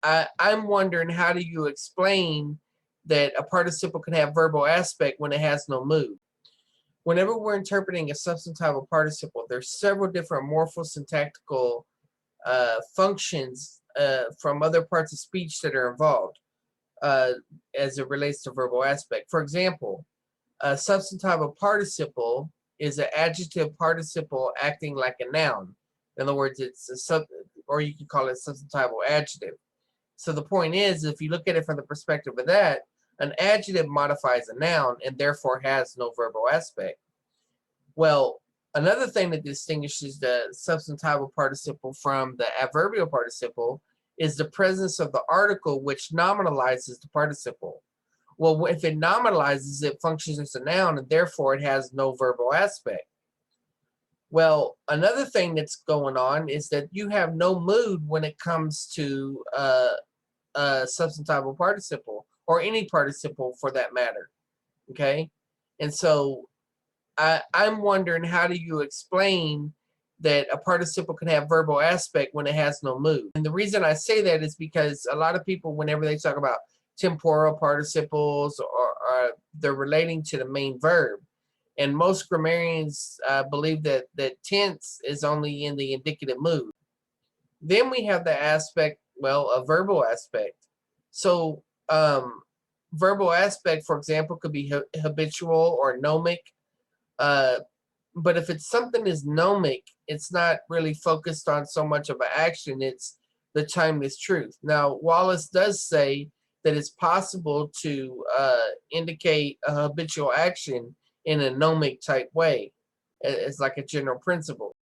I'm wondering, how do you explain that a participle can have verbal aspect when it has no mood? Whenever we're interpreting a substantival participle, there's several different morphosyntactical functions from other parts of speech that are involved uh, as it relates to verbal aspect. For example, a substantival participle is an adjective participle acting like a noun. In other words, it's a or you can call it substantival adjective. So the point is, if you look at it from the perspective of that, an adjective modifies a noun and therefore has no verbal aspect. Well, another thing that distinguishes the substantival participle from the adverbial participle is the presence of the article, which nominalizes the participle. Well, if it nominalizes, it functions as a noun and therefore it has no verbal aspect. Well, another thing that's going on is that you have no mood when it comes to a substantival participle, or any participle for that matter. Okay, and so I'm wondering, how do you explain that a participle can have verbal aspect when it has no mood? And the reason I say that is because a lot of people, whenever they talk about temporal participles, or they're relating to the main verb. And most grammarians believe that tense is only in the indicative mood. Then we have the aspect, well, a verbal aspect. So verbal aspect, for example, could be habitual or gnomic. But if it's something is gnomic, it's not really focused on so much of an action, it's the timeless truth. Now, Wallace does say that it's possible to indicate a habitual action in a gnomic type way. It's like a general principle.